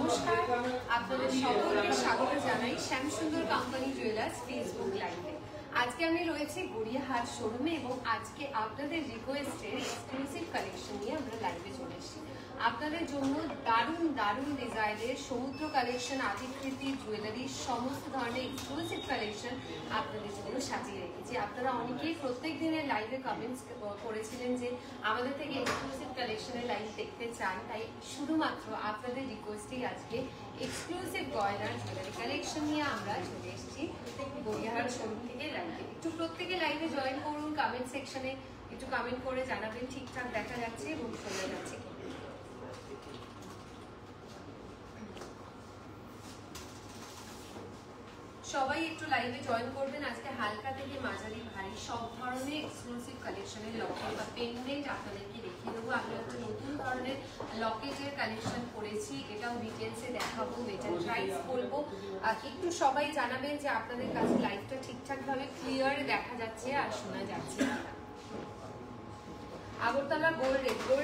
নমস্কার, আপনাদের সকলকে স্বাগত জানাই শ্যামসুন্দর কোম্পানি জুয়েলার্স ফেসবুক লাইভে। আজকে আমি রয়েছে গড়িয়াহাট শোরুমে এবং আজকে আপনাদের রিকোয়েস্টের এক্সক্লুসিভ কালেকশন নিয়ে আমরা লাইভে চলে এসেছি। আপনাদের জন্য দারুণ দারুণ ডিজাইনের সমুদ্র কালেকশন, আদিকৃতি জুয়েলারির সমস্ত ধরনের এক্সক্লুসিভ কালেকশন আপনাদের জন্য সাজিয়ে রেখেছি। আপনারা অনেকেই প্রত্যেক দিনের লাইভে কমেন্টস করেছিলেন যে আমাদের থেকে এক্সক্লুসিভ কালেকশনের লাইভ দেখতে চান, তাই শুধুমাত্র আপনাদের রিকোয়েস্টেই আজকে এক্সক্লুসিভ গয়নার জুয়েলারি কালেকশন নিয়ে আমরা চলে এসেছি গড়িয়াহাট শোরুম থেকে লাইভে। একটু প্রত্যেকে লাইভে জয়েন করুন, কমেন্ট সেকশনে একটু কমেন্ট করে জানাবেন ঠিকঠাক দেখা যাচ্ছে এবং শোনা যাচ্ছে। সবাই একটু লাইভে জয়েন করবেন। আজকে হালকা থেকে মাঝারি ভারী সব ধরনের এক্সক্লুসিভ কালেকশনের লকেট বা পেন্ডেন্ট আপনাদেরকে দেখিয়ে দেবো। আমি একটা নতুন ধরনের লকেটের কালেকশন করেছি, এটাও ডিটেলসে দেখাবো, এটার প্রাইস বলবো। একটু সবাই জানাবেন যে আপনাদের কাছে লাইভটা ঠিকঠাকভাবে ক্লিয়ার দেখা যাচ্ছে আর শোনা যাচ্ছে। আগরতলা গোল্ড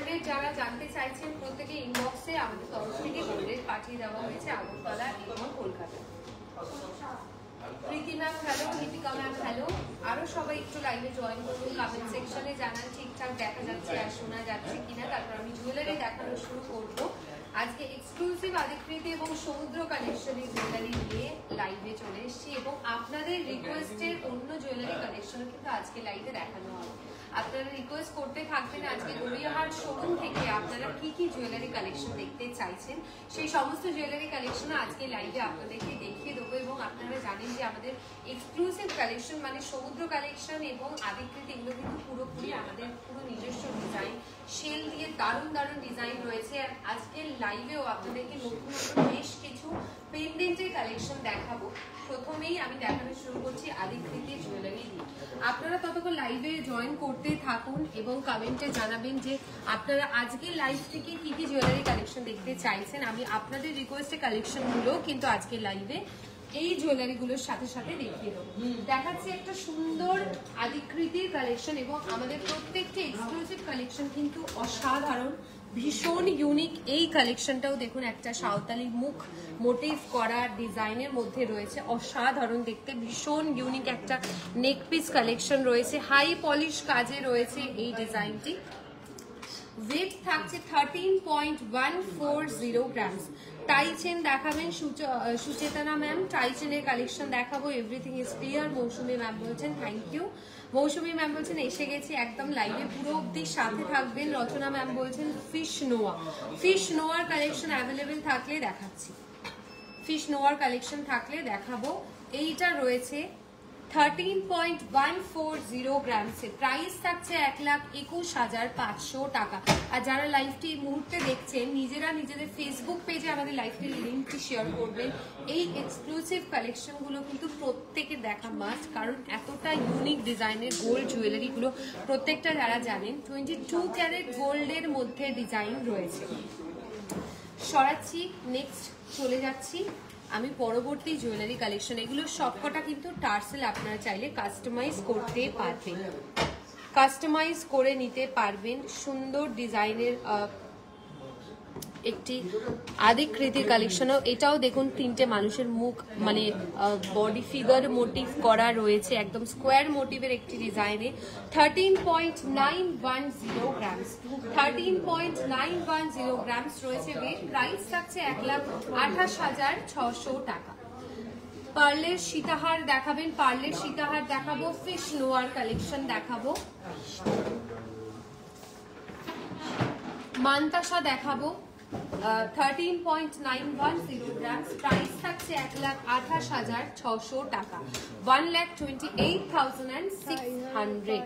রেট যারা জানতে চাইছেন প্রত্যেকে ইনবক্সে আমাদের তরফ থেকে গোল্ড রেট পাঠিয়ে দেওয়া হয়েছে আগরতলা এবং Kolkata. Priti ma'am hello, Deepika ma'am hello, আরো সবাই একটু লাইভে জয়েন করুন, কমেন্ট সেকশনে জানান ঠিকঠাক দেখা যাচ্ছে আর শোনা যাচ্ছে কিনা। তারপর আমি জুয়েলারি দেখানো শুরু করবো। আজকে এক্সক্লুসিভ আদিকৃতি এবং সমুদ্র কালেকশনের জুয়েলারি নিয়ে লাইভে চলে এসেছি এবং আপনাদের রিকোয়েস্টের অন্য জুয়েলারি কালেকশনও কিন্তু আজকে লাইভে দেখানো হবে। আপনারা রিকোয়েস্ট করতে থাকবেন আজকে গড়িয়াহাট শোরুম থেকে আপনারা কি কি জুয়েলারি কালেকশন দেখতে চাইছেন, সেই সমস্ত জুয়েলারি কালেকশন আজকে লাইভে আপনাদেরকে দেখিয়ে দেবো। এবং আপনারা জানেন যে আমাদের এক্সক্লুসিভ কালেকশন মানে সমুদ্র কালেকশন এবং আদিকৃতি এগুলো কিন্তু পুরোপুরি আমাদের পুরো নিজস্ব ডিজাইন, শেল দিয়ে দারুণ দারুণ ডিজাইন রয়েছে। আর আজকের লাইভেও আপনাদেরকে নতুন নতুন বেশ কিছু পেন্ডেন্টের কালেকশন দেখাবো। প্রথমেই আমি দেখানো শুরু করছি আদিকৃতি জুয়েলারি দিয়ে। আপনারা ততক্ষণ লাইভে জয়েন করতে থাকুন এবং কমেন্টে জানাবেন যে আপনারা আজকে লাইভ থেকে কি কি জুয়েলারি কালেকশন দেখতে চাইছেন। আমি আপনাদের রিকোয়েস্টের কালেকশনগুলো কিন্তু আজকে লাইভে এই জুয়েলারিগুলোর সাথে সাথে দেখিয়ে দেবো। দেখাচ্ছি একটা সুন্দর আদিকৃতির কালেকশন এবং আমাদের প্রত্যেকটি এক্সক্লুসিভ কালেকশন কিন্তু অসাধারণ, ভীষণ ইউনিক। এই কালেকশনটাও দেখুন একটা সাঁওতালি মুখ মোটিভ করা ডিজাইনের মধ্যে রয়েছে, অসাধারণ দেখতে, ভীষণ ইউনিক একটা নেক পিস কালেকশন রয়েছে, হাই পলিশ কাজে রয়েছে এই ডিজাইনটি। ওয়েট থাকছে 13.140 গ্রামস। টাই চেন দেখাবেন সুচেতনা ম্যাম, টাই চেনের কালেকশন দেখাবো। Everything is clear. Mousumi ma'am বলছেন থ্যাংক ইউ। মৌসুমী ম্যাম বলছেন এসে গেছি একদম লাইভে, পুরো অব্দি সাথে থাকবেন। রচনা ম্যাম বলছেন ফিশ নোয়ার কালেকশন অ্যাভেলেবেল থাকলে দেখাচ্ছি, ফিশ নোয়ার কালেকশন থাকলে দেখাবো। এইটা রয়েছে 13.140 গ্রামসে, প্রাইস থাকছে 1,21,500 টাকা। আর যারা লাইভটি এই মুহূর্তে দেখছেন নিজেরা নিজেদের ফেসবুক পেজে আমাদের লাইভটির লিঙ্কটি শেয়ার করবেন। এই এক্সক্লুসিভ কালেকশনগুলো কিন্তু প্রত্যেকে দেখা মাস্ট, কারণ এতটা ইউনিক ডিজাইনের গোল্ড জুয়েলারিগুলো প্রত্যেকটা যারা জানেন 22 ক্যারেট গোল্ডের মধ্যে ডিজাইন রয়েছে। সরাচ্ছি, নেক্সট চলে যাচ্ছি আমি পরবর্তী জুয়েলারি কালেকশন। এগুলো সবকটা কিন্তু টার্সেল, আপনারা চাইলে কাস্টমাইজ করতে পারবেন, কাস্টমাইজ করে নিতে পারবেন। সুন্দর ডিজাইনের একটি আদিকৃতির কালেকশনও, এটাও দেখুন তিনটে মানুষের মুখ মানে বডি ফিগার মোটিভ করা রয়েছে, একদম স্কোয়ার মোটিভের একটি ডিজাইনে। 13.910 গ্রামস, 13.910 গ্রামস রয়েছে ওয়েট। প্রাইস থাকছে 1,28,600 টাকা। পার্লের সীতাহার দেখাবেন, পার্লের সীতাহার দেখাবো। ফিশ নোয়ার কালেকশন দেখাবো, মান্তাসা দেখাবো। 13.910 গ্রামস, প্রাইস থাকছে 1,28,600 টাকা। 1,28,600,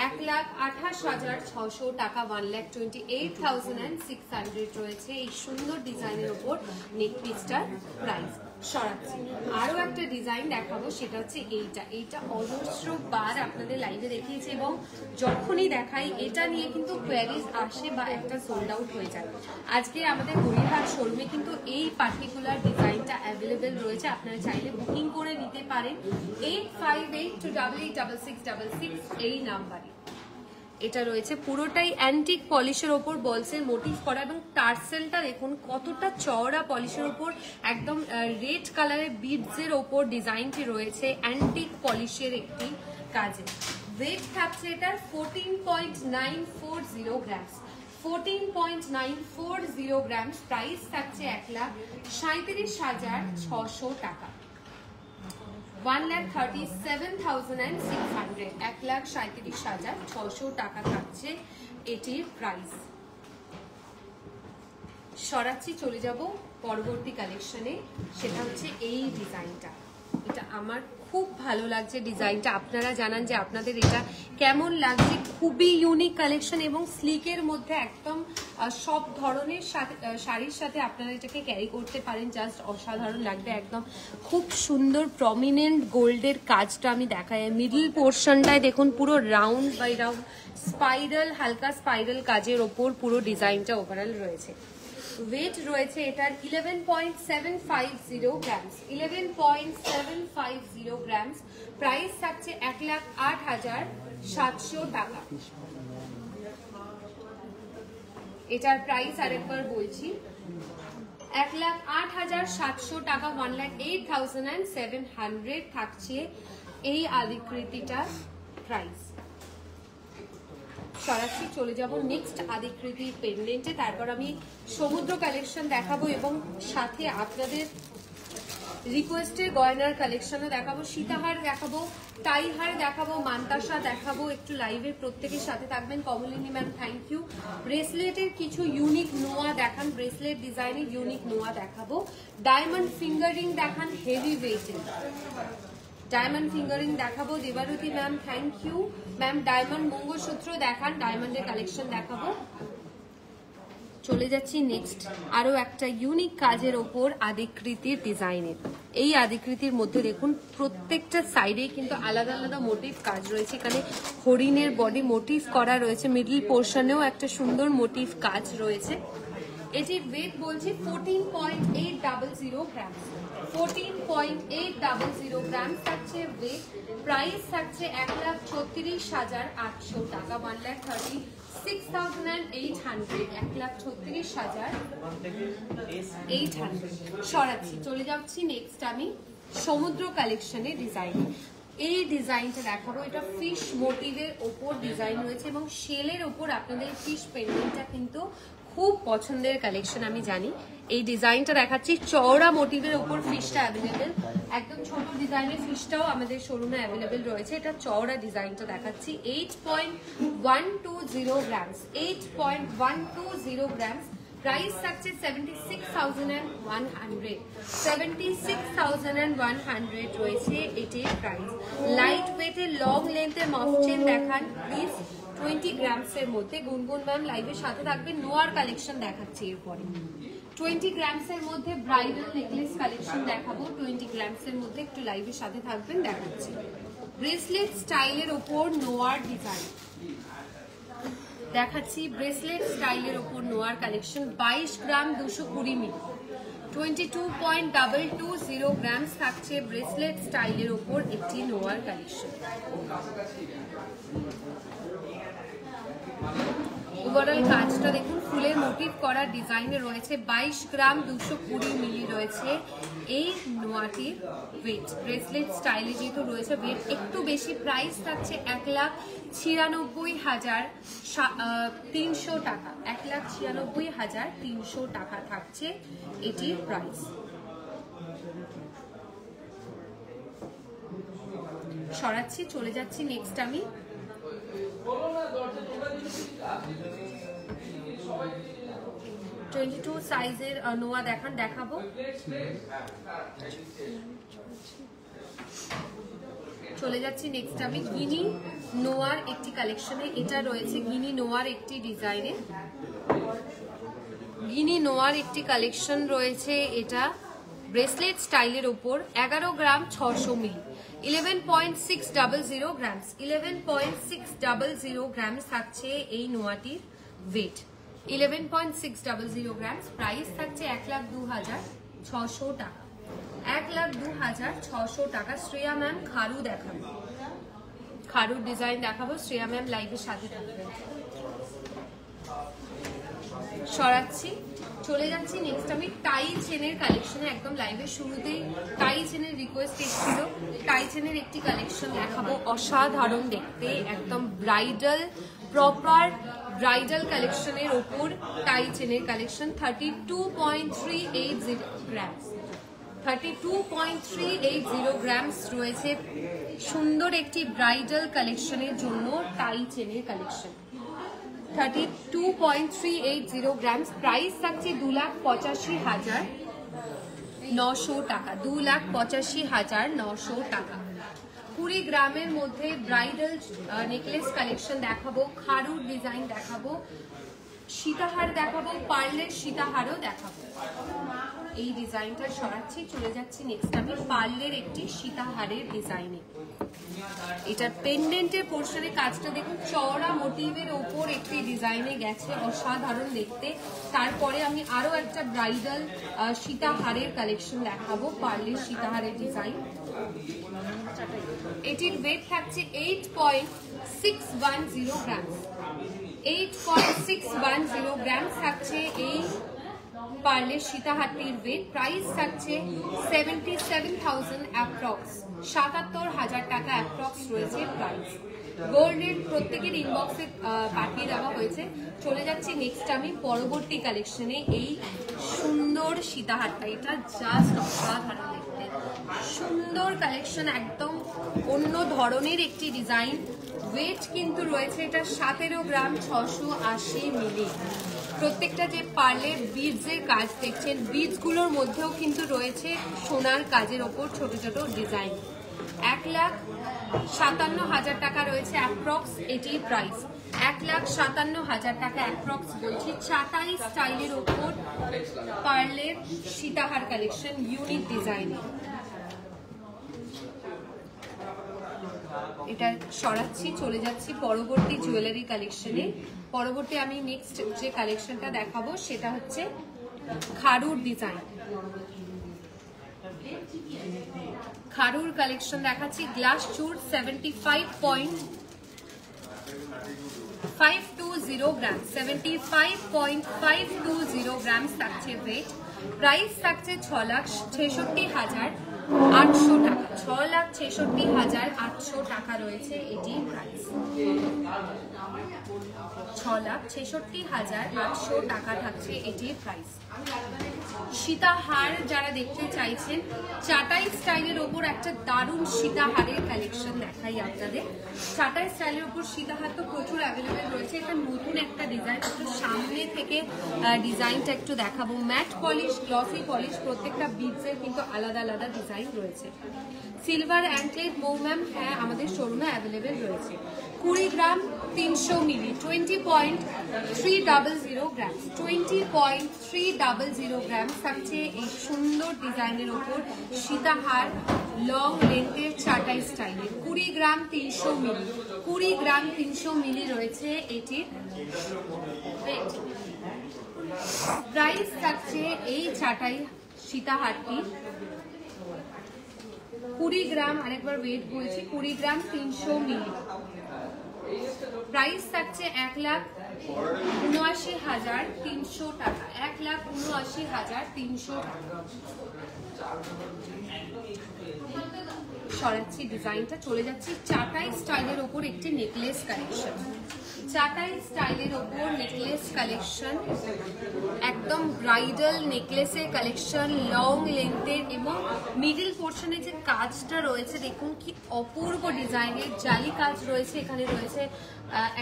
1,28,600 টাকা, 1,28,600 রয়েছে এই সুন্দর ডিজাইনের ওপর নেক পিসটার প্রাইস। সরাচ্ছি, আরো একটা ডিজাইন দেখাবো, সেটা হচ্ছে এইটা অজস্র বার আপনাদের লাইভে দেখিয়েছি এবং যখনই দেখাই এটা নিয়ে কিন্তু কোয়ারিজ আসে বা একটা সোল্ড আউট হয়ে যায়। আজকে আমাদের গড়িয়াহাট শোরুমে কিন্তু এই পার্টিকুলার ডিজাইনটা অ্যাভেলেবেল রয়েছে, আপনারা চাইলে বুকিং করে নিতে পারেন 8582886666 এই নাম্বারে। এটা রয়েছে পুরোটাই অ্যান্টিক পলিশের ওপর বলসের মোটিভ করা এবং টার্সেলটা দেখুন কতটা চওড়া পলিশের ওপর একদম রেড কালারের বিডসের ওপর ডিজাইনটি রয়েছে অ্যান্টিক পলিশের একটি কাজে। ওয়েট থাকছে এটার 14.940 গ্রাম, 14.940 গ্রাম। প্রাইস থাকছে 1,37,600 টাকা, 1,37,600, 1,37,600 টাকা থাকছে এটির প্রাইস। সরাচ্ছি, চলে যাব পরবর্তী কালেকশনে, সেটা হচ্ছে এই ডিজাইনটা। এটা আমার খুব ভালো লাগছে ডিজাইনটা, আপনারা জানান যে আপনাদের এটা কেমন লাগছে। খুবই ইউনিক কালেকশন এবং স্লিকের মধ্যে একদম সব ধরনের শাড়ির সাথে আপনারা এটাকে ক্যারি করতে পারেন, জাস্ট অসাধারণ লাগবে। একদম খুব সুন্দর প্রমিনেন্ট গোল্ডের কাজটা আমি দেখাই। মিডল পোর্শনটায় দেখুন পুরো রাউন্ড বাই রাউন্ড স্পাইরাল, হালকা স্পাইরাল কাজের ওপর পুরো ডিজাইনটা ওভারঅল রয়েছে। ওয়েট রয়েছে এটার 11.750 গ্রাম, 11.750 গ্রাম। প্রাইস থাকছে 1,08,700 টাকা। এটার প্রাইস আরেকবার বলছি, 1,08,700 টাকা, 1,08,700 থাকছে এই আদিকৃতিটার প্রাইস। সরাসরি চলে যাব নেক্সট আদিকৃতির পেন্ডেন্টে, তারপর আমি সমুদ্র কালেকশন দেখাবো এবং সাথে আপনাদের রিকোয়েস্টের গয়নার কালেকশনও দেখাবো, সীতাহার দেখাবো, টাইহার দেখাবো, মান্তাসা দেখাবো। একটু লাইভে প্রত্যেকের সাথে থাকবেন। Kamalini ma'am thank you. ব্রেসলেটের কিছু ইউনিক নোয়া দেখান, ব্রেসলেট ডিজাইনের ইউনিক নোয়া দেখাবো। ডায়মন্ড ফিঙ্গারিং দেখান হেভি ওয়েটের, ডায়মন্ড ফিঙ্গারিং দেখাবো। Debarati ma'am thank you. Ma'am diamond mangalsutra দেখান, ডায়মন্ডের কালেকশন দেখাবো। চলে যাচ্ছি নেক্সট আরো একটা ইউনিক কাজের ওপর আদিকৃতির ডিজাইনের। এই আদিকৃতির মধ্যে দেখুন প্রত্যেকটা সাইডে কিন্তু আলাদা আলাদা মোটিভ কাজ রয়েছে। এখানে হরিণের বডি মোটিভ করা রয়েছে, মিডল পোর্শনেও একটা সুন্দর মোটিভ কাজ রয়েছে। এটির ওয়েট বলছি 14.800 গ্রাম, 14.800 গ্রাম থাকছে ওয়েট। প্রাইস থাকছে 1,36,800 টাকা, 1,36,800, 1,36,800। সরাচ্ছি, চলে যাচ্ছি নেক্সট আমি সমুদ্র কালেকশনের ডিজাইন। এই ডিজাইনটা দেখাবো, এটা ফিশ মোটিভের ওপর ডিজাইন রয়েছে এবং শেলের ওপর আপনাদের ফিশ পেন্ডেন্টটা কিন্তু খুব পছন্দের কালেকশন আমি জানি। এই ডিজাইনটা দেখাচ্ছি, চওড়া মোটিভের উপর ফিশটা অ্যাভেলেবেল, একদম ছোট ডিজাইনের ফিশটাও আমাদের শোরুমে অ্যাভেলেবেল রয়েছে। এটা চওড়া ডিজাইনটা দেখাচ্ছি, 8.120 গ্রাম, 8.120 গ্রাম। প্রাইস থাকছে 76,100, 76,100 রয়েছে এটির প্রাইস। লাইট ওয়েটের লং লেন্থের মফ চেন দেখান প্লিজ, 20 গ্রামসের মধ্যে। গুনগুন ম্যাম লাইভের সাথে থাকবে। নোয়ার কালেকশন দেখাচ্ছি এরপরে। 20 গ্রামসের মধ্যে ব্রাইডাল নেকলেস কালেকশন দেখাবো, 20 গ্রামসের মধ্যে। একটু লাইভের সাথে থাকবেন, দেখাচ্ছি। ব্রেসলেট স্টাইলের ওপর নোয়ার ডিজাইন দেখাচ্ছি, ব্রেসলেট স্টাইলের ওপর নোয়ার কালেকশন। 22 গ্রাম 220 মিলি, 22.220 গ্রাম থাকছে ব্রেসলেট স্টাইলের ওপর একটি নোয়ার কালেকশন। ওভারঅল কাজটা দেখুন ফুলের মোটিভ করা ডিজাইনে রয়েছে। 22 গ্রাম 220 মিলি রয়েছে এই নোয়াটির ওয়েট। ব্রেসলেট স্টাইলে যেহেতু রয়েছে ওয়েট একটু বেশি। প্রাইস থাকছে 1,96,300 টাকা, 1,96,300 টাকা থাকছে এটির প্রাইস। সরাচ্ছি, চলে যাচ্ছি নেক্সট আমি 22 সাইজের নোয়া দেখাবো। চলে যাচ্ছি নেক্সট আমি গিনি নোয়ার একটি কালেকশনে। এটা রয়েছে গিনি নোয়ার একটি ডিজাইনে, গিনি নোয়ার একটি কালেকশন রয়েছে। এটা ব্রেসলেট স্টাইলের উপর 11 গ্রাম 600 মিলি, 11.600 গ্রাম, 11.600 গ্রাম থাকছে এই নোয়াটির ওয়েট, 11.600 গ্রাম। প্রাইস থাকছে 1,02,600 টাকা, 1,02,600 টাকা। শ্রেয়া ম্যাম খারু দেখাবো, খারুর ডিজাইন দেখাবো। শ্রেয়া ম্যাম লাইভের সাথে থাকবেন। সরাচ্ছি, চলে যাচ্ছি নেক্সট আমি টাই চেনের কালেকশনে। একদম লাইভের শুরুতেই টাই চেনের রিকোয়েস্ট এসেছিল, টাই চেনের একটি কালেকশন দেখাবো। অসাধারণ দেখতে, একদম ব্রাইডাল, প্রপার ব্রাইডাল কালেকশনের ওপর টাই চেনের কালেকশন। 32.380 গ্রাম, 32.380 গ্রামস রয়েছে। সুন্দর একটি ব্রাইডাল কালেকশনের জন্য টাই চেনের কালেকশন। 32.380 গ্রামস। প্রাইস থাকছে 2,85,900 টাকা, 2,85,900 টাকা। 20 গ্রামের মধ্যে ব্রাইডাল নেকলেস কালেকশন দেখাবো, খারুর ডিজাইন দেখাবো, সীতাহার দেখাবো, পার্লের সীতাহারও দেখাবো। এই ডিজাইনটা সরাচ্ছি, চলে যাচ্ছি নেক্সট আমি পার্লের একটি সীতাহারের ডিজাইনে। এটার পেন্ডেন্টের পোর্শনে কাজটা দেখুন, চওড়া মোটিভের ওপর একটি ডিজাইনে গেছে, অসাধারণ দেখতে। তারপরে আমি আরো একটা ব্রাইডাল সীতাহারের কালেকশন দেখাবো, পার্লের সীতাহারের ডিজাইন। এটির ওয়েট থাকছে 8.610 গ্রাম, 8.610 গ্রাম থাকছে এই পার্লের সীতাহারটির ওয়েট। প্রাইস থাকছে 77,000 অ্যাপ্রক্স, 77,000 টাকা অ্যাপ্রক্স রয়েছে প্রাইস। গোল্ডের প্রত্যেকের ইনবক্সে পাঠিয়ে দেওয়া হয়েছে। চলে যাচ্ছি নেক্সট আমি পরবর্তী কালেকশনে। এই সুন্দর সীতাহারটা, এটা জাস্ট অসাধারণ দেখতে, সুন্দর কালেকশন, একদম অন্য ধরনের একটি ডিজাইন। ওয়েট কিন্তু রয়েছে এটা 17 গ্রাম 680 মিলি। প্রত্যেকটা যে পার্লের বিডসের কাজ দেখছেন, বিডসগুলোর মধ্যেও কিন্তু রয়েছে সোনার কাজের ওপর ছোট ছোট ডিজাইন। 1,57,000 টাকা রয়েছে অ্যাপ্রক্স এটির প্রাইস, 1,57,000 টাকা অ্যাপ্রক্স বলছি। চাটাই স্টাইলের ওপর পার্লের সীতাহার কালেকশন, ইউনিক ডিজাইনে। এটা সরাচ্ছি, চলে যাচ্ছি পরবর্তী জুয়েলারি কালেকশনে। পরবর্তী আমি নেক্সট যে কালেকশনটা দেখাবো সেটা হচ্ছে খারুর ডিজাইন। খারুর কালেকশন দেখাচ্ছি, গ্লাস চুর 75.520 গ্রাম, 75.520 গ্রাম থাকছে ওয়েট। প্রাইস থাকছে 6,66,800 টাকা, 6,66,800 টাকা রয়েছে এটি প্রাইস। 6,66,800 টাকা থাকছে এটির প্রাইস। সীতাহার যারা দেখতে চাইছেন, চাটাই স্টাইলের ওপর একটা দারুণ সীতাহারের কালেকশন দেখাই আপনাদের। চাটাই স্টাইলের ওপর সীতাহার তো প্রচুর অ্যাভেলেবেল রয়েছে, এটা নতুন একটা ডিজাইন। একটু সামনে থেকে ডিজাইনটা একটু দেখাবো। ম্যাট পলিশ, গ্লসি পলিশ, প্রত্যেকটা বিডসের কিন্তু আলাদা আলাদা ডিজাইন রয়েছে। সিলভার অ্যাঙ্কলেট বৌ ম্যাম, হ্যাঁ আমাদের শোরুমে অ্যাভেলেবেল রয়েছে। 20 গ্রাম 300 মিলি, 20.300 গ্রাম, 20.300 গ্রাম থাকছে এই সুন্দর ডিজাইনের ওপর সীতাহার লং লেন্থের চাটাই স্টাইলের। 20 গ্রাম 300 মিলি, 20 গ্রাম 300 মিলি রয়েছে এটির প্রাইস। থাকছে এই চাটাই সীতাহারটি 20 গ্রাম, আরেকবার ওয়েট বলছি, 20 গ্রাম 300 মিলি। প্রাইস থাকছে 1,79,300 টাকা, 1,79,300 টাকা। সরাচ্ছি ডিজাইনটা, চলে যাচ্ছি চাটাই স্টাইলের ওপর একটি নেকলেস কালেকশন। চাটাই স্টাইলের ওপর নেকলেস কালেকশন, একদম ব্রাইডাল নেকলেসের কালেকশন, লং লেন্থের এবং মিডল পোর্শনে যে কাজটা রয়েছে দেখুন কি অপূর্ব ডিজাইনের, জালি কাজ রয়েছে এখানে, রয়েছে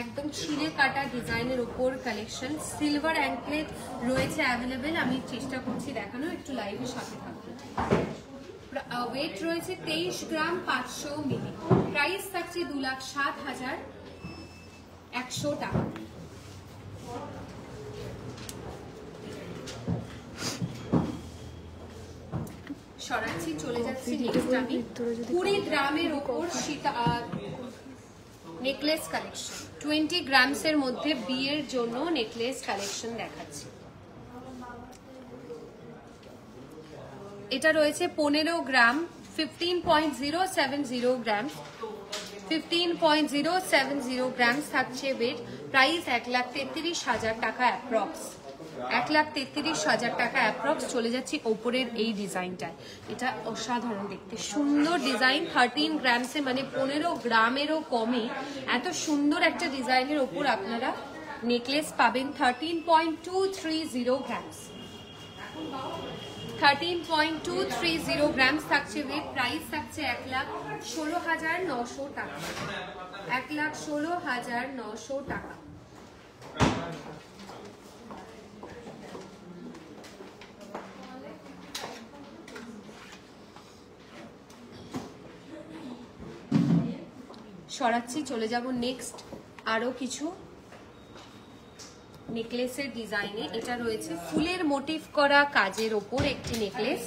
একদম ছিঁড়ে কাটা ডিজাইনের ওপর কালেকশন। সিলভার অ্যাঙ্কলেট রয়েছে অ্যাভেলেবেল, আমি চেষ্টা করছি দেখানো, একটু লাইভের সাথে থাকবে। ওয়েট রয়েছে 23 গ্রাম 500 মিলি। প্রাইস থাকছে 2,07,100 টাকা। সরাচ্ছি, চলে যাচ্ছি নেক্সট আমি 20 গ্রামের ওপর নেকলেস কালেকশন। 20 গ্রামসের মধ্যে বিয়ের জন্য নেকলেস কালেকশন দেখাচ্ছি। এটা রয়েছে 15 গ্রাম, 15.070 গ্রাম, 15.070 গ্রামস থাকছে ওয়েট, প্রাইস 1,33,000 টাকা অ্যাপ্রক্স। 1,33,000 টাকা অ্যাপ্রক্স। চলে যাচ্ছি ওপরের এই ডিজাইনটায়, এটা অসাধারণ দেখতে, সুন্দর ডিজাইন। 13 গ্রামসে মানে 15 গ্রামেরও কমে এত সুন্দর একটা ডিজাইনের ওপর আপনারা নেকলেস পাবেন। 13.230 গ্রামস, 13.230 গ্রামস থাকছে ওয়েট, প্রাইস থাকছে 1,16,900 টাকা, 1,16,900 টাকা। সরাচ্ছি, চলে যাব নেক্সট আরো কিছু নেকলেসের ডিজাইনে। এটা রয়েছে ফুলের মোটিভ করা কাজের ওপর একটি নেকলেস।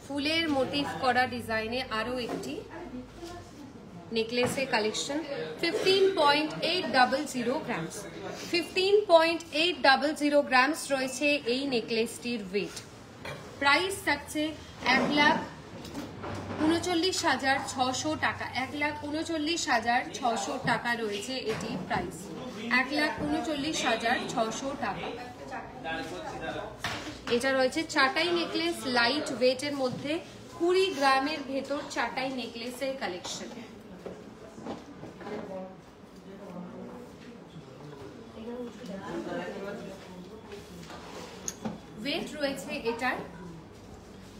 ফুলের মোটিভ করা ডিজাইনে আরো একটি নেকলেসের কালেকশন। 15.800 গ্রামস, 15.800 গ্রামস রয়েছে এই নেকলেসটির ওয়েট। প্রাইস থাকছে 1,39,600 টাকা, 1,39,600 টাকা রয়েছে এটি প্রাইস, 1,39,600 টাকা। এটা রয়েছে চাটাই নেকলেস, লাইট ওয়েটের মধ্যে 20 গ্রামের ভেতর চাটাই নেকলেসের কালেকশন। ওয়েট রয়েছে এটার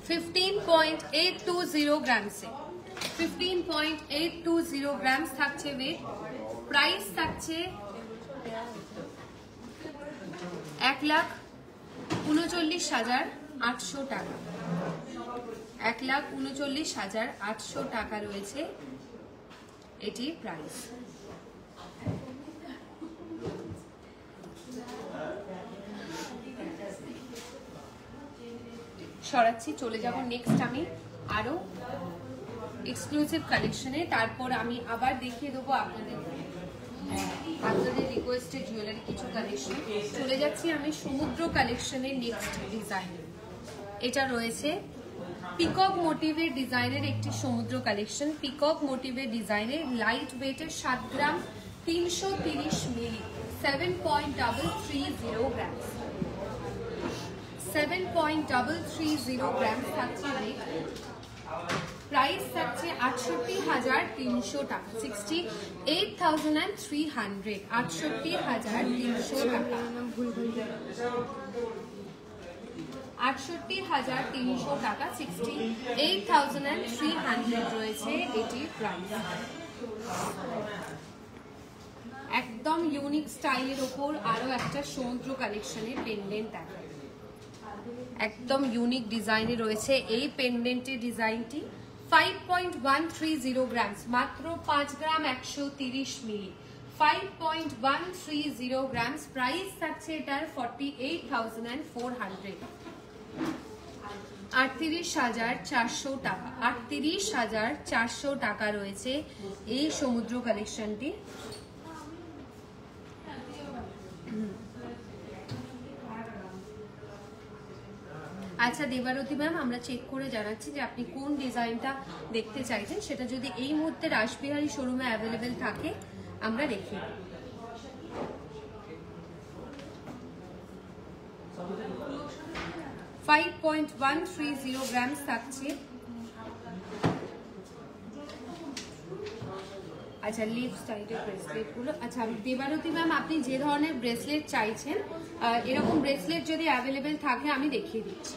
15.820 গ্রামসে, 15.820 গ্রামস থাকছে ওয়েট। প্রাইস থাকছে 1,39,800 টাকা, 1,39,800 টাকা রয়েছে এটি প্রাইস। সরাচ্ছি, চলে যাব নেক্সট আমি আরো এক্সক্লুসিভ কালেকশনে। তারপর আমি আবার দেখিয়ে দেবো আপনাদের রিকোয়েস্টেড জুয়েলারি কিছু কালেকশন। চলে যাচ্ছি আমি সমুদ্র কালেকশনের নেক্সট ডিজাইনে। এটা রয়েছে পিকক মোটিভের ডিজাইনের একটি সমুদ্র কালেকশন। পিকক মোটিভের ডিজাইনের লাইট ওয়েটের 7 গ্রাম 330 মিলি, 7.330 গ্রামস, 7.330 গ্রামস থাকছে ওয়েট। প্রাইস থাকছে 68,300 টাকা, 68,300, 68,300 টাকা, 68,300 টাকা, 68,300 রয়েছে এটি প্রাইস। একদম ইউনিক স্টাইলের ওপর আরো একটা সমুদ্র কালেকশনের পেন্ডেন্ট দেখা, একদম ইউনিক ডিজাইনে রয়েছে এই পেন্ডেন্টের ডিজাইনটি। 5.130 গ্রামস, মাত্র 5 গ্রাম 130 মিলি, 5.130 গ্রামস। প্রাইস থাকছে এটার 48,400, 38,400 টাকা, 38,400 টাকা রয়েছে এই সমুদ্র কালেকশনটি। আচ্ছা দেবারতী ম্যাম, আমরা চেক করে জানাচ্ছি যে আপনি কোন ডিজাইনটা দেখতে চাইছেন, সেটা যদি এই মুহূর্তে রাসবিহারী শোরুমে অ্যাভেলেবেল থাকে আমরা দেখি। 5.130 গ্রামস থাকছে। আচ্ছা লিভ স্টাইলের ব্রেসলেট গুলো। আচ্ছা দেবারতী ম্যাম, আপনি যে ধরনের ব্রেসলেট চাইছেন এরকম ব্রেসলেট যদি অ্যাভেলেবেল থাকে আমি দেখিয়ে দিচ্ছি।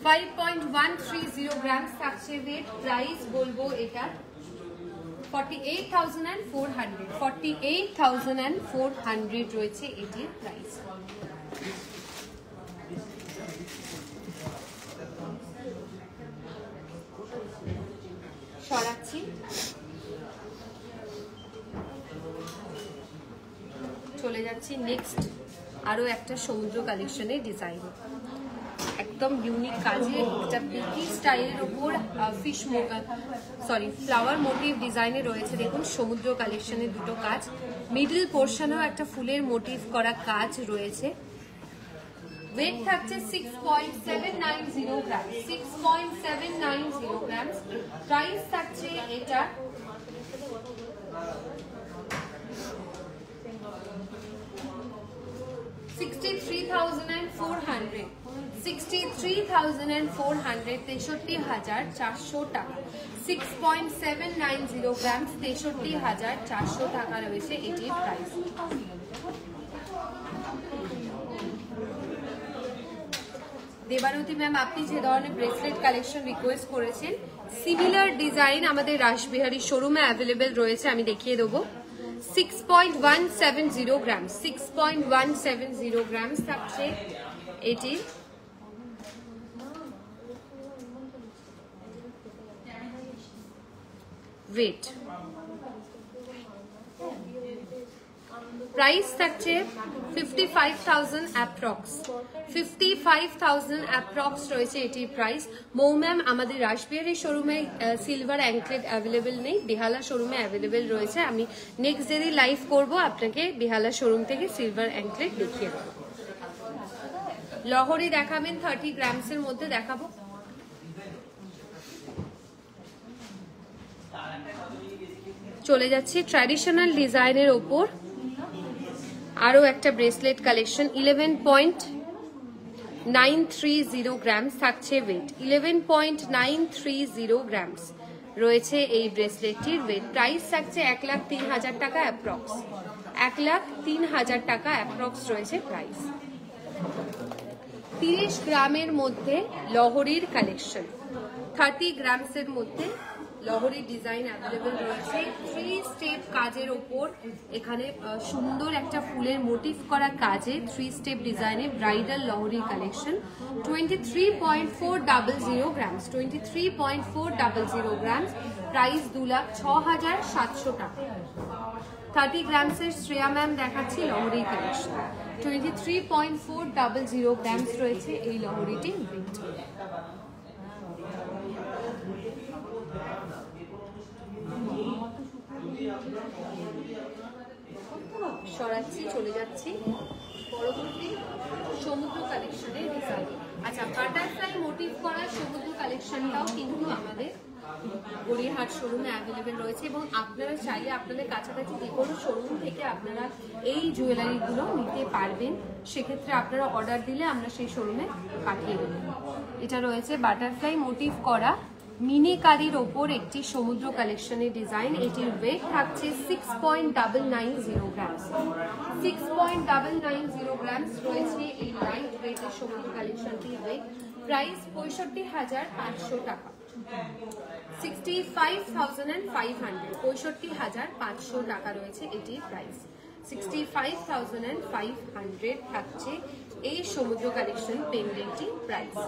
5.130 গ্রামস থাকছে ওয়েট। প্রাইস বলবো এটা 48,400, 48,400 রয়েছে এটির প্রাইস। সরাচ্ছি, চলে যাচ্ছি নেক্সট আরো একটা সমুদ্র কালেকশনের ডিজাইন। একদম ইউনিক কাজে একটা বিকি স্টাইলের ওপর ফ্লাওয়ার মোটিভ ডিজাইনে রয়েছে। দেখুন সমুদ্র কালেকশনের দুটো কাজ, মিডল পোর্শনেও একটা ফুলের মোটিভ করা কাজ রয়েছে। ওয়েট থাকছে 6.790 গ্রাম, 6.790 গ্রাম। প্রাইস থাকছে এটা 63,400, 63,400, 63,400 টাকা। 6.790 গ্রাম, 63,400 টাকা রয়েছে এটির প্রাইস। দেবানতী ম্যাম, আপনি যে ধরনের ব্রেসলেট কালেকশন রিকোয়েস্ট করেছেন সিমিলার ডিজাইন আমাদের রাসবিহারী শোরুমে অ্যাভেলেবেল রয়েছে, আমি দেখিয়ে দেবো। 6.170 গ্রাম, 6.170 গ্রাম থাকছে এটি। ওয়েট প্রাইস থাকছে 55,000 অ্যাপ্রক্স, 55,000 অ্যাপ্রক্স রয়েছে এটির প্রাইস। মৌ ম্যাম, আমাদের রাসবিহারী শোরুমে সিলভার অ্যাঙ্কলেট অ্যাভেলেবেল নেই, বেহালা শোরুমে অ্যাভেলেবেল রয়েছে। আমি নেক্সট যেদিন লাইভ করব আপনাকে বেহালা শোরুম থেকে সিলভার অ্যাঙ্কলেট দেখিয়ে দেবো। লহরি দেখাবেন 30 গ্রামসের মধ্যে দেখাবো। চলে যাচ্ছি ট্র্যাডিশনাল ডিজাইনের ওপর আরো একটা ব্রেসলেট কালেকশন। 11.930 গ্রামস থাকছে ওয়েট, 11.930 গ্রামস রয়েছে এই ব্রেসলেটটির ওয়েট। প্রাইস থাকছে 1,03,000 টাকা অ্যাপ্রক্স, 1,03,000 টাকা অ্যাপ্রক্স রয়েছে প্রাইস। 30 গ্রামের মধ্যে লহরির কালেকশন, 30 গ্রামসের মধ্যে লহরির ডিজাইন অ্যাভেলেবেল রয়েছে। 3 স্টেপ কাজের ওপর এখানে সুন্দর একটা ফুলের মোটিভ করা কাজে 3 স্টেপ ডিজাইনে bridal Lahari collection. 23.400 grams, 23.400 grams. Price 2,06,700 টাকা। 30 গ্রামসের শ্রেয়া ম্যাম দেখাচ্ছি লহরি কালেকশন। 23.400 গ্রামস রয়েছে এই লহরিটির ওয়েট। সরাচ্ছি, চলে যাচ্ছি পরবর্তী সমুদ্র কালেকশনের ডিজাইন। আচ্ছা, বাটারফ্লাই মোটিভ করা সমুদ্র কালেকশনটাও কিন্তু আমাদের গড়িয়াহাট শোরুমে অ্যাভেলেবেল রয়েছে এবং আপনারা চাইলে আপনাদের কাছাকাছি যে কোনো শোরুম থেকে আপনারা এই জুয়েলারিগুলো নিতে পারবেন। সেক্ষেত্রে আপনারা অর্ডার দিলে আমরা সেই শোরুমে পাঠিয়ে দেব। এটা রয়েছে বাটারফ্লাই মোটিভ করা মিনিকারির ওপর একটি সমুদ্র কালেকশনের ডিজাইন। এটির ওয়েট থাকছে 6.990 গ্রামস, 6.990 গ্রামস রয়েছে এই লাইট ওয়েটের সমুদ্র কালেকশনটির ওয়েট। প্রাইস 65,500 টাকা, 65,500, 65,500 টাকা রয়েছে এটির প্রাইস। 65,500 থাকছে এই সমুদ্র কালেকশন পেন্ডেন্টটির প্রাইস।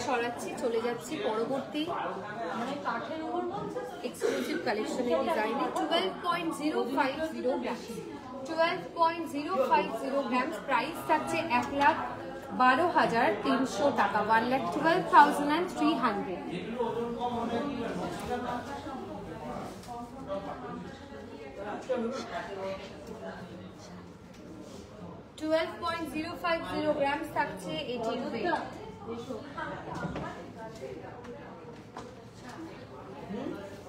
সরাচ্ছি, চলে যাচ্ছি পরবর্তী এক্সক্লুসিভ কালেকশনের ডিজাইনে। 12.050 গ্রাম, 12.050 গ্রাম। প্রাইস থাকছে 1,12,300 টাকা, 1,12,300। 12.050 গ্রাম থাকছে এটির ওয়েট।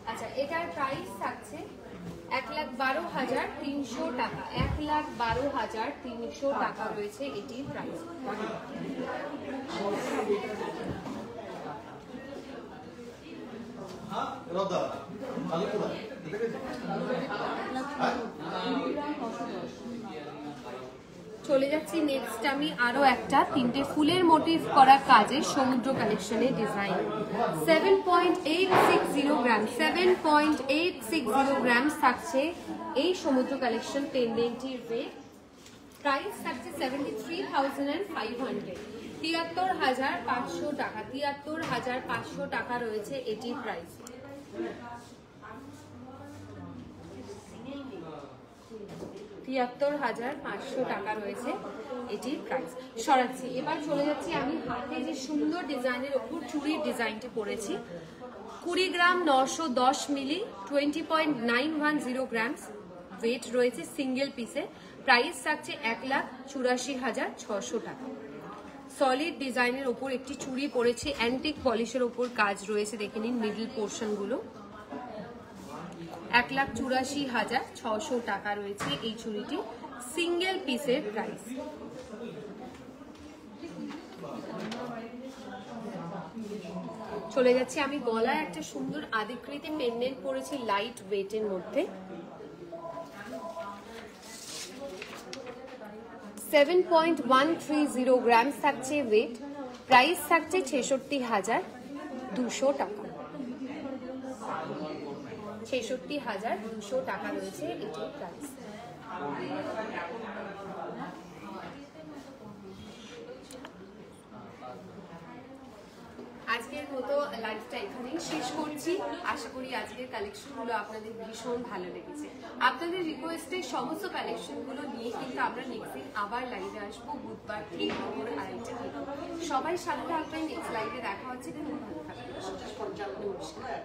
আচ্ছা, এটার প্রাইস থাকছে 1,12,300 টাকা, 1,12,300 টাকা রয়েছে এটির প্রাইস। চলে যাচ্ছি নেক্সট আমি আরো একটা 3টে ফুলের মোটিভ করা কাজের সমুদ্র কালেকশনের ডিজাইন। 7.860 গ্রাম, 7.860 গ্রাম থাকছে এই সমুদ্র কালেকশন পেন্ডেন্টটির ওয়েট। প্রাইস থাকছে 73,500, 73,500 টাকা, 73,500 টাকা রয়েছে এটির প্রাইস। ৭৩,৫০০ টাকা রয়েছে এটির প্রাইস। সরাচ্ছি, এবার চলে যাচ্ছি আমি হাতে যে সুন্দর ডিজাইনের ওপর চুড়ির ডিজাইনটি পরেছি। 20 গ্রাম 910 মিলি 20.910 গ্রামস ওয়েট রয়েছে সিঙ্গেল পিসে। প্রাইস থাকছে 1,84,600 টাকা। সলিড ডিজাইনের ওপর একটি চুড়ি পরেছে, অ্যান্টিক পলিশের ওপর কাজ রয়েছে, দেখে নিন মিডল পোর্শন গুলো। 1,84,600 টাকা রয়েছে এই চুড়িটি, সিঙ্গেল পিসের প্রাইস। চলে যাচ্ছি আমি গলায় একটা সুন্দর আদিকৃতি পেন্ডেন্ট পরেছি লাইট ওয়েটের মধ্যে। 7.130 গ্রামস থাকছে ওয়েট। প্রাইস থাকছে 66,200 টাকা। 66,200 টাকা রয়েছে এটির প্রাইস। আজকের মতো লাইভটা এখানেই শেষ করছি। আশা করি আজকের কালেকশনগুলো আপনাদের ভীষণ ভালো লেগেছে। আপনাদের রিকোয়েস্টে সমস্ত কালেকশনগুলো নিয়ে কিন্তু আমরা নেক্সট দিন আবার লাইভে আসবো, বুধবার ঠিক দুপুর 2:30 সবাই সাথে থাকবেন। নেক্সট লাইভে দেখা হচ্ছে। খুব ভালো থাকবেন। নমস্কার।